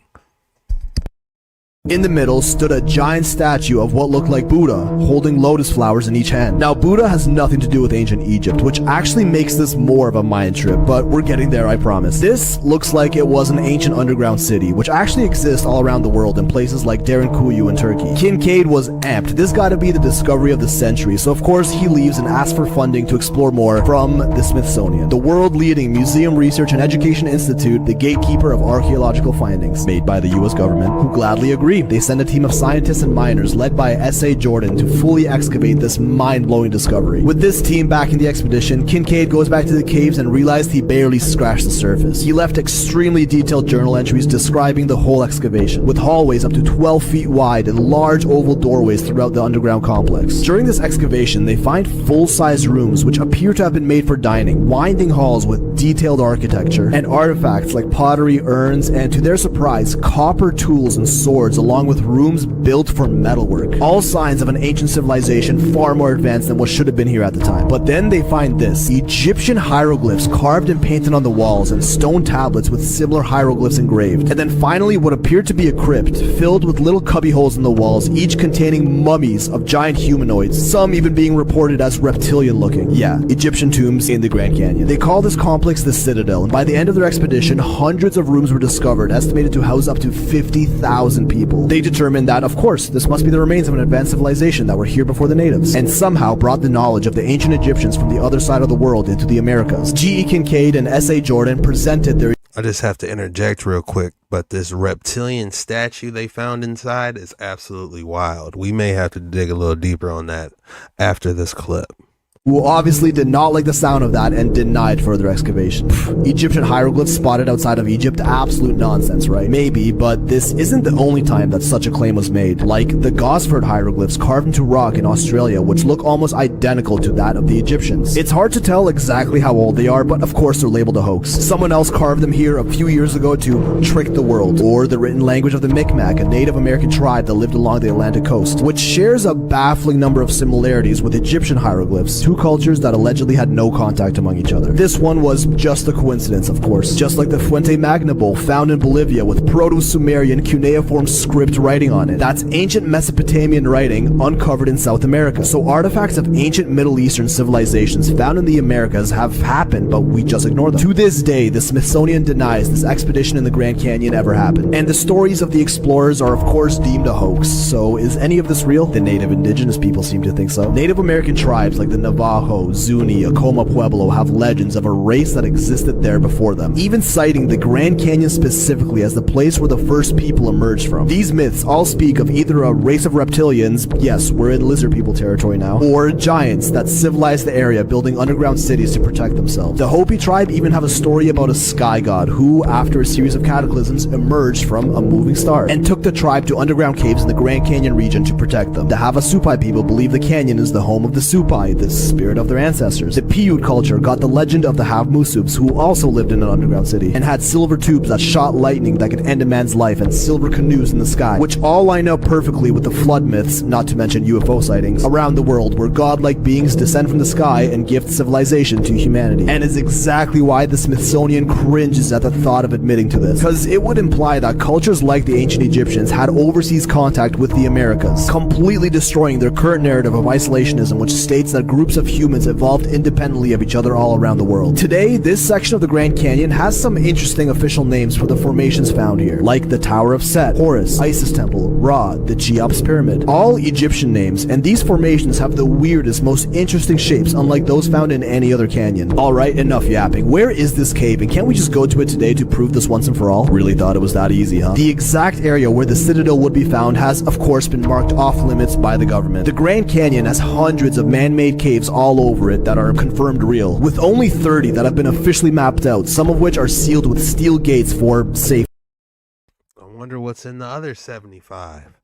In the middle stood a giant statue of what looked like Buddha, holding lotus flowers in each hand. Now, Buddha has nothing to do with ancient Egypt, which actually makes this more of a mind trip, but we're getting there, I promise. This looks like it was an ancient underground city, which actually exists all around the world in places like Derinkuyu in Turkey. Kincaid was amped. This gotta be the discovery of the century, so of course he leaves and asks for funding to explore more from the Smithsonian, the world-leading Museum Research and Education Institute, the gatekeeper of archaeological findings, made by the US government, who gladly agree. They send a team of scientists and miners led by S.A. Jordan to fully excavate this mind-blowing discovery. With this team backing the expedition, Kincaid goes back to the caves and realized he barely scratched the surface. He left extremely detailed journal entries describing the whole excavation, with hallways up to 12 feet wide and large oval doorways throughout the underground complex. During this excavation, they find full-size rooms which appear to have been made for dining, winding halls with detailed architecture, and artifacts like pottery, urns, and to their surprise, copper tools and swords, along with rooms built for metalwork. All signs of an ancient civilization far more advanced than what should have been here at the time. But then they find this: Egyptian hieroglyphs carved and painted on the walls, and stone tablets with similar hieroglyphs engraved. And then finally what appeared to be a crypt, filled with little cubby holes in the walls, each containing mummies of giant humanoids, some even being reported as reptilian looking. Yeah, Egyptian tombs in the Grand Canyon. They call this complex the Citadel, and by the end of their expedition, hundreds of rooms were discovered, estimated to house up to 50,000 people. They determined that, of course, this must be the remains of an advanced civilization that were here before the natives, and somehow brought the knowledge of the ancient Egyptians from the other side of the world into the Americas. G.E. Kincaid and S.A. Jordan presented their... I just have to interject real quick, but this reptilian statue they found inside is absolutely wild. We may have to dig a little deeper on that after this clip. Who obviously did not like the sound of that and denied further excavation. Egyptian hieroglyphs spotted outside of Egypt? Absolute nonsense, right? Maybe, but this isn't the only time that such a claim was made. Like the Gosford hieroglyphs carved into rock in Australia, which look almost identical to that of the Egyptians. It's hard to tell exactly how old they are, but of course they're labeled a hoax. Someone else carved them here a few years ago to trick the world. Or the written language of the Mi'kmaq, a Native American tribe that lived along the Atlantic coast, which shares a baffling number of similarities with Egyptian hieroglyphs. Two cultures that allegedly had no contact among each other. This one was just a coincidence, of course, just like the Fuente Magna bowl found in Bolivia with Proto-Sumerian cuneiform script writing on it. That's ancient Mesopotamian writing uncovered in South America. So artifacts of ancient Middle Eastern civilizations found in the Americas have happened, but we just ignore them. To this day, the Smithsonian denies this expedition in the Grand Canyon ever happened. And the stories of the explorers are of course deemed a hoax. So is any of this real? The native indigenous people seem to think so. Native American tribes like the Navajo, Zuni, Acoma Pueblo have legends of a race that existed there before them, even citing the Grand Canyon specifically as the place where the first people emerged from. These myths all speak of either a race of reptilians, yes, we're in lizard people territory now, or giants that civilized the area, building underground cities to protect themselves. The Hopi tribe even have a story about a sky god who, after a series of cataclysms, emerged from a moving star and took the tribe to underground caves in the Grand Canyon region to protect them. The Havasupai people believe the canyon is the home of the Supai, the spirit of their ancestors. The Paiute culture got the legend of the Havmusups, who also lived in an underground city and had silver tubes that shot lightning that could end a man's life, and silver canoes in the sky, which all line up perfectly with the flood myths, not to mention UFO sightings, around the world where godlike beings descend from the sky and gift civilization to humanity. And is exactly why the Smithsonian cringes at the thought of admitting to this, because it would imply that cultures like the ancient Egyptians had overseas contact with the Americas, completely destroying their current narrative of isolationism, which states that groups of humans evolved independently of each other all around the world. Today, this section of the Grand Canyon has some interesting official names for the formations found here, like the Tower of Set, Horus, Isis Temple, Ra, the Cheops Pyramid, all Egyptian names, and these formations have the weirdest, most interesting shapes, unlike those found in any other canyon. Alright, enough yapping. Where is this cave, and can't we just go to it today to prove this once and for all? Really thought it was that easy, huh? The exact area where the Citadel would be found has, of course, been marked off limits by the government. The Grand Canyon has hundreds of man-made caves all over it that are confirmed real, with only 30 that have been officially mapped out, some of which are sealed with steel gates for safety. I wonder what's in the other 75.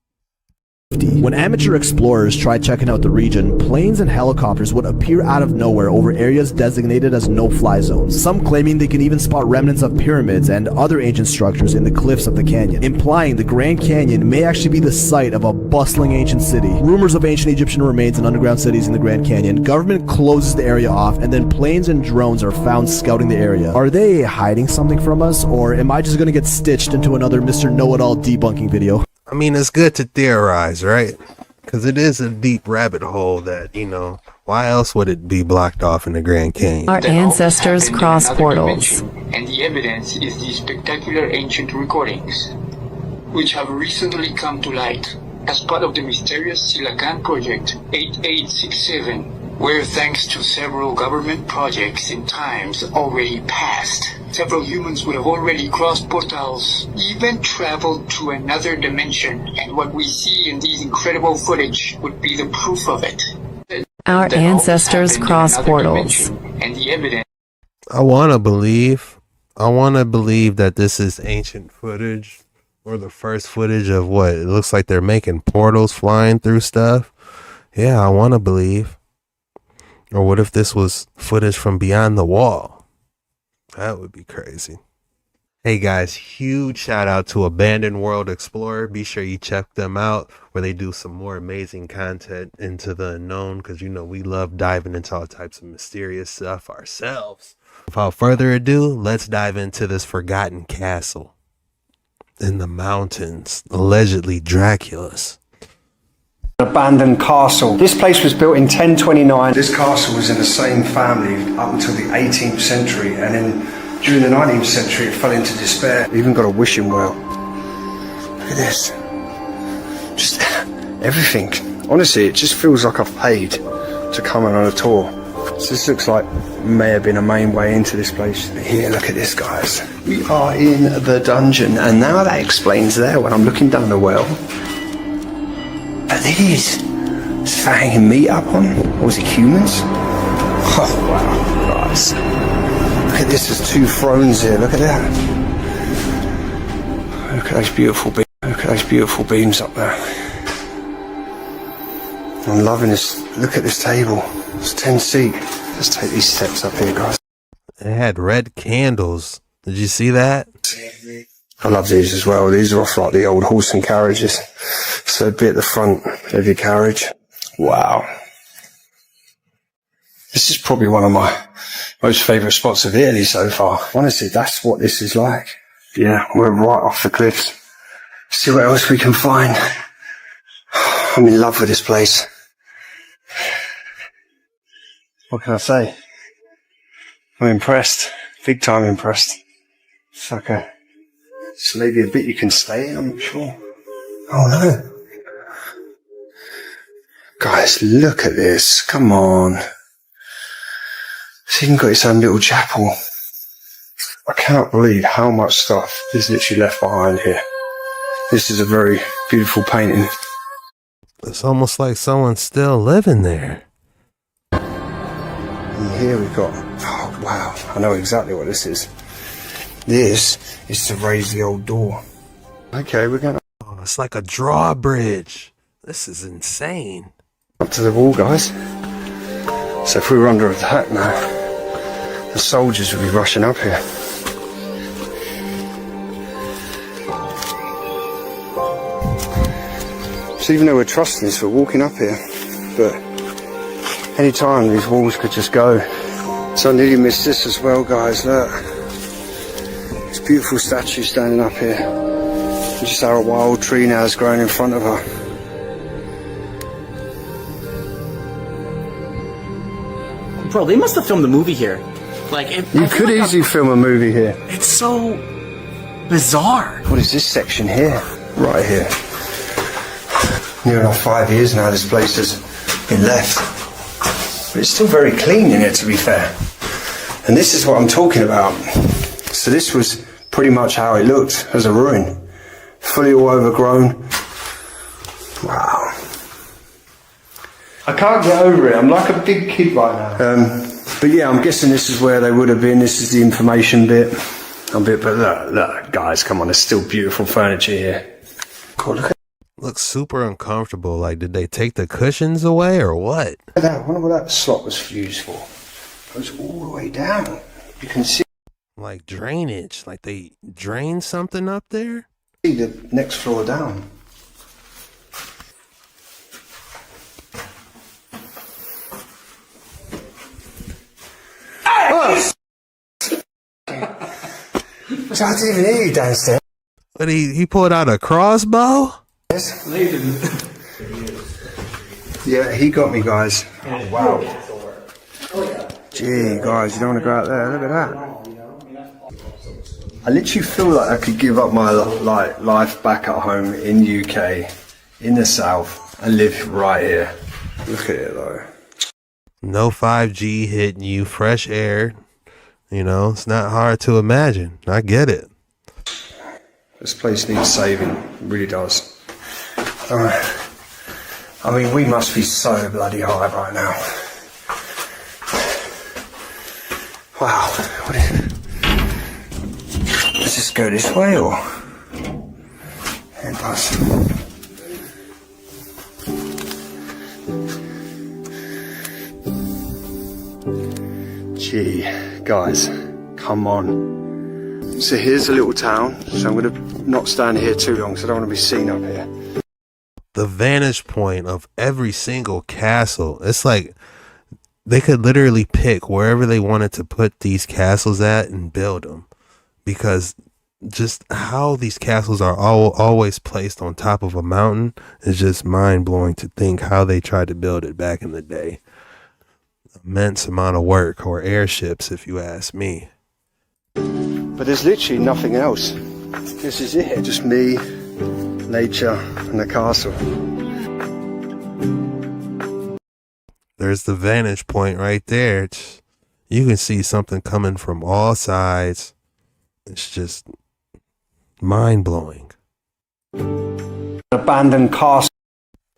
When amateur explorers tried checking out the region, planes and helicopters would appear out of nowhere over areas designated as no-fly zones, some claiming they can even spot remnants of pyramids and other ancient structures in the cliffs of the canyon, implying the Grand Canyon may actually be the site of a bustling ancient city. Rumors of ancient Egyptian remains in underground cities in the Grand Canyon, government closes the area off, and then planes and drones are found scouting the area. Are they hiding something from us, or am I just gonna get stitched into another Mr. Know-It-All debunking video? I mean, it's good to theorize, right? Because it is a deep rabbit hole that, you know, why else would it be blocked off in the Grand Canyon? Our ancestors cross portals. And the evidence is these spectacular ancient recordings, which have recently come to light as part of the mysterious Silakan Project 8867, where thanks to several government projects in times already past, several humans would have already crossed portals, even traveled to another dimension, and what we see in these incredible footage would be the proof of it. Our ancestors cross portals. And the evidence. I want to believe that this is ancient footage, or the first footage of what it looks like they're making portals flying through stuff. Yeah, I want to believe. Or what if this was footage from beyond the wall? That would be crazy. Hey guys, huge shout out to Abandoned World Explorer. Be sure you check them out where they do some more amazing content into the unknown, because you know we love diving into all types of mysterious stuff ourselves. Without further ado, let's dive into this forgotten castle in the mountains, allegedly Dracula's. Abandoned castle. This place was built in 1029. This castle was in the same family up until the 18th century, and then during the 19th century it fell into despair. Even got a wishing well. Look at this. Just everything. Honestly, it just feels like I've paid to come on a tour. So this looks like may have been a main way into this place. But here, look at this, guys. We are in the dungeon, and now that explains there when I'm looking down the well. Are these hanging meat up on? Or was it humans? Oh, wow, guys. Look at this, there's two thrones here, look at that. Look at those beautiful beams. Look at those beautiful beams up there. I'm loving this. Look at this table. It's 10 seat. Let's take these steps up here, guys. It had red candles. Did you see that? I love these as well. These are off like the old horse and carriages. So it'd be at the front of your carriage. Wow. This is probably one of my most favourite spots of Italy so far. Honestly, that's what this is like. Yeah, we're right off the cliffs. See what else we can find. I'm in love with this place. What can I say? I'm impressed. Big time impressed. It's like it's maybe a bit you can stay in, I'm not sure. Oh no. Guys, look at this. Come on. It's even got its own little chapel. I can't believe how much stuff is literally left behind here. This is a very beautiful painting. It's almost like someone's still living there. And here we've got, oh wow, I know exactly what this is. This is to raise the old door. Okay, we're going Oh, it's like a drawbridge. This is insane. up to the wall, guys. So if we were under attack now, the soldiers would be rushing up here. So even though we're trusting this, we're walking up here, but any time these walls could just go. So I nearly missed this as well, guys. Look, this beautiful statue standing up here. Just how a wild tree now has grown in front of her. Bro, they must have filmed the movie here. Like, You could easily film a movie here. It's so bizarre. What is this section here? Right here. Near enough 5 years now this place has been left. But it's still very clean in here, to be fair. And this is what I'm talking about. So this was pretty much how it looked as a ruin. Fully all overgrown. Wow. I can't get over it. I'm like a big kid right now. But yeah, I'm guessing this is where they would have been. This is the information bit. But look, guys, come on. There's still beautiful furniture here. God, look at Looks super uncomfortable. Like, did they take the cushions away or what? that. I wonder what that slot was used for. It goes all the way down. You can see Like drainage. Like they drained something up there? the next floor down. Oh! So I didn't even hear you downstairs. But he pulled out a crossbow? Yeah, he got me, guys. Oh, wow. Gee, guys, you don't want to go out there. Look at that. I literally feel like I could give up my life back at home in UK, in the south, and live right here. Look at it, though. No 5G hitting you, fresh air. You know, it's not hard to imagine. I get it. This place needs saving. It really does. I mean, we must be so bloody high right now. Wow. Let's just go this way, or? It does. Gee, guys, come on. So here's a little town, so I'm going to not stand here too long, so I don't want to be seen up here. The vantage point of every single castle, it's like they could literally pick wherever they wanted to put these castles at and build them, because just how these castles are always placed on top of a mountain is just mind-blowing to think how they tried to build it back in the day. Immense amount of work, or airships if you ask me. But there's literally nothing else. This is it, just me, nature, and the castle. There's the vantage point right there. You can see something coming from all sides. It's just mind-blowing. Abandoned castle.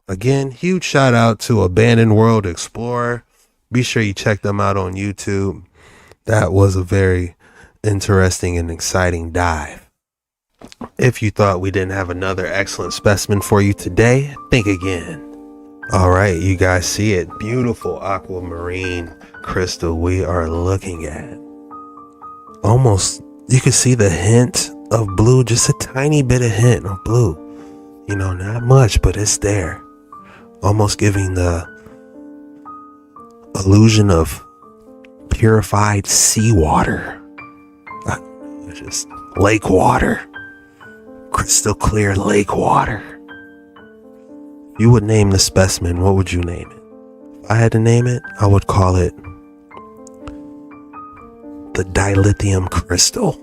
Again, huge shout out to Abandoned World Explorer. Be sure you check them out on YouTube. That was a very interesting and exciting dive. If you thought we didn't have another excellent specimen for you today, think again. All right, you guys see it. Beautiful aquamarine crystal we are looking at. Almost, you can see the hint of blue, just a tiny bit of hint of blue. You know, not much, but it's there. Almost giving the illusion of purified seawater. Just lake water. Crystal clear lake water. If you would name the specimen, what would you name it? If I had to name it, I would call it the dilithium crystal.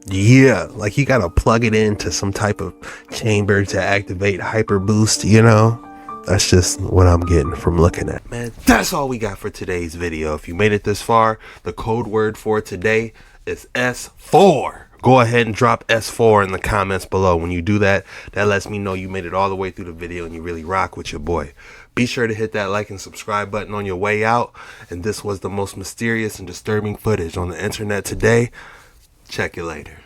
Yeah, like you gotta plug it into some type of chamber to activate hyper boost, you know? That's just what I'm getting from looking at, man. That's all we got for today's video. If you made it this far, the code word for today is S4. Go ahead and drop S4 in the comments below. When you do that, that lets me know you made it all the way through the video and you really rock with your boy. Be sure to hit that like and subscribe button on your way out. And this was the most mysterious and disturbing footage on the internet today. Check you later.